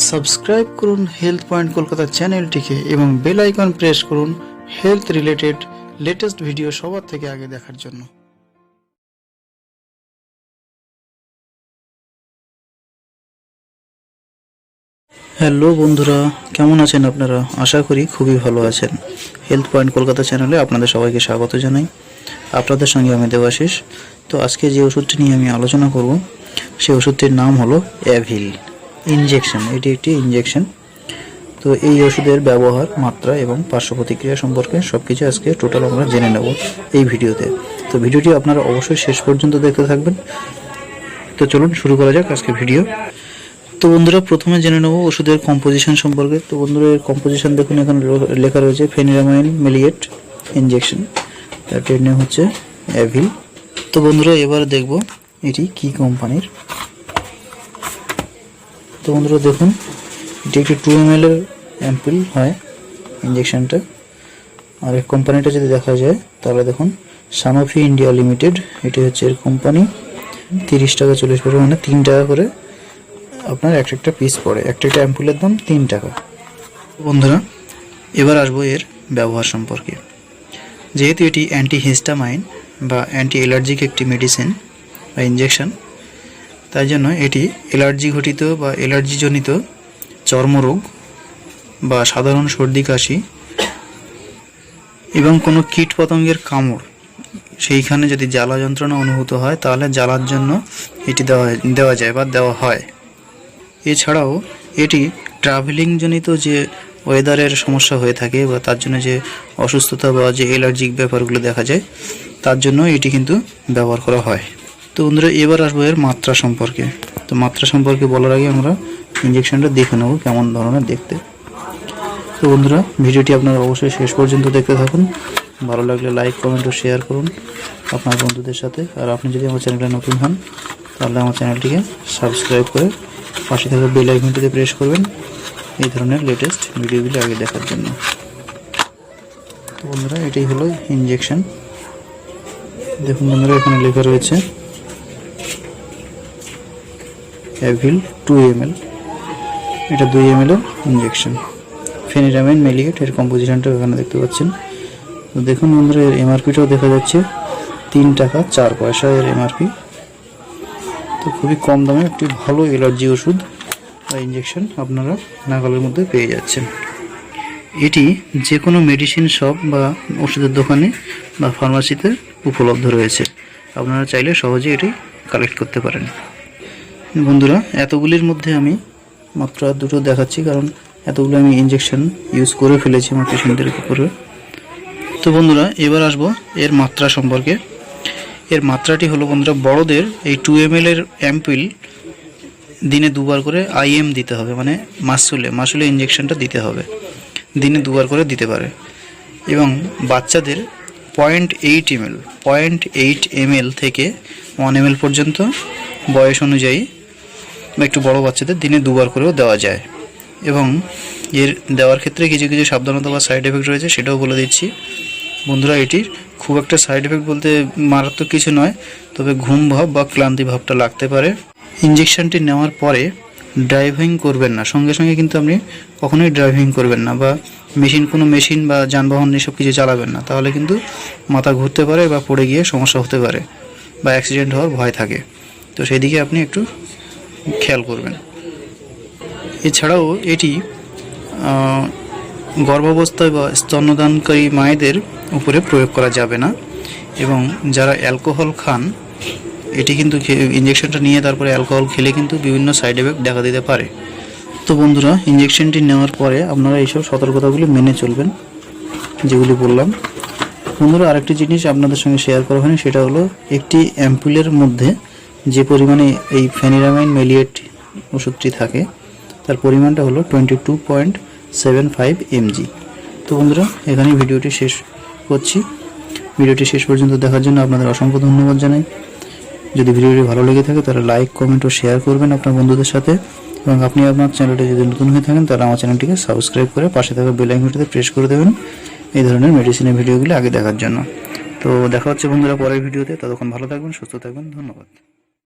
Subscribe করুন health point Kolkata চ্যানেলটিকে এবং বেল আইকন প্রেস করুন হেলথ রিলেটেড লেটেস্ট ভিডিও সবার থেকে আগে দেখার জন্য। হ্যালো বন্ধুরা, কেমন আছেন আপনারা? আশা করি খুবই ভালো আছেন। হেলথ পয়েন্ট কলকাতা চ্যানেলে আপনাদের সবাইকে স্বাগত জানাই। আপনাদের সঙ্গে আমি দেবাশিস। তো আজকে যে ওষুধটি নিয়ে আমি আলোচনা করব সেই ওষুধটির নাম হলো অ্যাভিল ইনজেকশন। এটি একটি ইনজেকশন। তো এই ওষুধের ব্যবহার, মাত্রা এবং পার্শ্ব প্রতিক্রিয়া সম্পর্কে সবকিছু আজকে টোটাল আমরা জেনে নেব এই ভিডিওতে। তো ভিডিওটি আপনারা অবশ্যই শেষ পর্যন্ত দেখতে থাকবেন। তো চলুন শুরু করা যাক আজকে ভিডিও। তো বন্ধুরা, প্রথমে জেনে নেব ওষুধের কম্পোজিশন সম্পর্কে। তো বন্ধুরা, এর কম্পোজিশন দেখুন, এখানে লেখা রয়েছে ফেনিরামাইন মেলিয়েট ইনজেকশন, এর নেম হচ্ছে অ্যাভিল। তো বন্ধুরা, এবার দেখব এটি কি কোম্পানির। তো বন্ধুরা দেখুন, এটি একটি 2 ml এর অ্যাম্পুল হয় ইনজেকশনটা। আর এই কোম্পানিটা যদি দেখা যায় তাহলে দেখুন সানোফি ইন্ডিয়া লিমিটেড, এটি হচ্ছে এর কোম্পানি। 30 টাকা 40 পয়সা, মানে 3 টাকা করে আপনার একটা পিস পড়ে। একটা অ্যাম্পুলের দাম 3 টাকা। বন্ধুরা, এবার আসবো এর ব্যবহার সম্পর্কে। যেহেতু এটি অ্যান্টিহিস্টামাইন বা অ্যান্টি অ্যালার্জিক একটি মেডিসিন বা ইনজেকশন, তাই জন্য এটি অ্যালার্জি ঘটিত বা অ্যালার্জিজনিত চর্মরোগ বা সাধারণ সর্দি কাশি এবং কোনো কীট পতঙ্গের কামড়, সেইখানে যদি জ্বালা যন্ত্রণা অনুভূত হয় তাহলে জ্বালার জন্য এটি দেওয়া যায় বা দেওয়া হয়। এছাড়াও এটি ট্রাভেলিংজনিত যে ওয়েদারের সমস্যা হয়ে থাকে বা তার জন্য যে অসুস্থতা বা যে অ্যালার্জিক ব্যাপারগুলো দেখা যায়, তার জন্য এটি কিন্তু ব্যবহার করা হয়। তো বন্ধুরা, এবার আসবো এর মাত্রা সম্পর্কে। তো মাত্রা সম্পর্কে বলার আগে আমরা ইনজেকশনটা দেখে নেব কেমন ধরনের দেখতে। তো বন্ধুরা, ভিডিওটি আপনারা অবশ্যই শেষ পর্যন্ত দেখতে থাকুন। ভালো লাগলে লাইক, কমেন্ট ও শেয়ার করুন আপনার বন্ধুদের সাথে। আর আপনি যদি আমার চ্যানেলে নতুন হন তাহলে আমার চ্যানেলটিকে সাবস্ক্রাইব করে পাশে থাকা বেল আইকনটিতে প্রেস করবেন এই ধরনের লেটেস্ট ভিডিওগুলি আগে দেখার জন্য। তো বন্ধুরা, এটাই হলো ইনজেকশন। দেখুন বন্ধুরা, এখানে লেখা রয়েছে অ্যাভিল 2 ml। এটা 2 ml এর ইনজেকশন। ফেনিরামাইন মেলিয়েট, এর কম্পোজিশনটা এখানে দেখতে পাচ্ছেন। তো দেখুন বন্ধুরা, এর এমআরপিটাও দেখা যাচ্ছে 3 টাকা 4 পয়সা এর এমআরপি। তো খুবই কম দামে একটি ভালো অ্যালার্জি ওষুধ বা ইনজেকশন আপনারা নাগালের মধ্যে পেয়ে যাচ্ছেন। এটি যে কোনো মেডিসিন শপ বা ওষুধের দোকানে বা ফার্মাসিতে উপলব্ধ রয়েছে। আপনারা চাইলে সহজে এটি কালেক্ট করতে পারেন। বন্ধুরা, এতগুলির মধ্যে আমি মাত্র দুটো দেখাচ্ছি, কারণ এতগুলো আমি ইনজেকশন ইউজ করে ফেলেছি আমার পেশেন্টদের উপরে। তো বন্ধুরা, এবার আসবো এর মাত্রা সম্পর্কে। এর মাত্রাটি হলো বন্ধুরা, বড়দের এই 2 ml এর অ্যাম্পুল দিনে 2 বার করে IM দিতে হবে, মানে মাসুলে ইনজেকশনটা দিতে হবে। দিনে 2 বার করে দিতে পারে। এবং বাচ্চাদের 0.8 ml থেকে 1 ml পর্যন্ত বয়স অনুযায়ী বা একটু বড় বাচ্চাদের দিনে 2 বার করেও দেওয়া যায়। এবং এর দেওয়ার ক্ষেত্রে কিছু কিছু সাবধানতা বা সাইড এফেক্ট রয়েছে, সেটাও বলে দিচ্ছি। বন্ধুরা, এটির খুব একটা সাইড এফেক্ট বলতে মারাত্মক কিছু নয়, তবে ঘুম ভাব বা ক্লান্তি ভাবটা লাগতে পারে। ইনজেকশনটি নেওয়ার পরে ড্রাইভিং করবেন না, সঙ্গে সঙ্গে কিন্তু আপনি কখনোই ড্রাইভিং করবেন না, বা কোনো মেশিন বা যানবাহন এসব কিছু চালাবেন না, তাহলে কিন্তু মাথা ঘুরতে পারে বা পড়ে গিয়ে সমস্যা হতে পারে বা অ্যাক্সিডেন্ট হওয়ার ভয় থাকে। তো সেই দিকে আপনি একটু খেয়াল করবেন। এছাড়াও এটি গর্ভাবস্থায় বা স্তন্যদানকারী মায়েদের উপরে প্রয়োগ করা যাবে না। এবং যারা অ্যালকোহল খান, এটি কিন্তু ইনজেকশনটা নিয়ে তারপরে অ্যালকোহল খেলে কিন্তু বিভিন্ন সাইড এফেক্ট দেখা দিতে পারে। তো বন্ধুরা, ইনজেকশনটি নেওয়ার পরে আপনারা এইসব সতর্কতাগুলি মেনে চলবেন যেগুলি বললাম। বন্ধুরা, আরেকটি জিনিস আপনাদের সঙ্গে শেয়ার করা হয়নি, সেটা হলো একটি অ্যাম্পুলের মধ্যে যে পরিমাণে এই ফেনিরামাইন মেলিয়েট ওষুধটি থাকে তার পরিমাণটা হলো 22.75 mg। তো বন্ধুরা, এখানেই ভিডিওটি শেষ করছি। ভিডিওটি শেষ পর্যন্ত দেখার জন্য আপনাদের অসংখ্য ধন্যবাদ জানাই। যদি ভিডিওটি ভালো লেগে থাকে তাহলে লাইক, কমেন্ট ও শেয়ার করবেন আপনার বন্ধুদের সাথে। এবং আপনি আপনার চ্যানেলটি যদি নতুন হয়ে থাকেন তাহলে আমার চ্যানেলটিকে সাবস্ক্রাইব করে পাশে থাকা বেল আইকনটিতে প্রেস করে দেবেন এই ধরনের মেডিসিনের ভিডিওগুলি আগে দেখার জন্য। তো দেখা হচ্ছে বন্ধুরা পরের ভিডিওতে। ততক্ষণ ভালো থাকবেন, সুস্থ থাকবেন। ধন্যবাদ।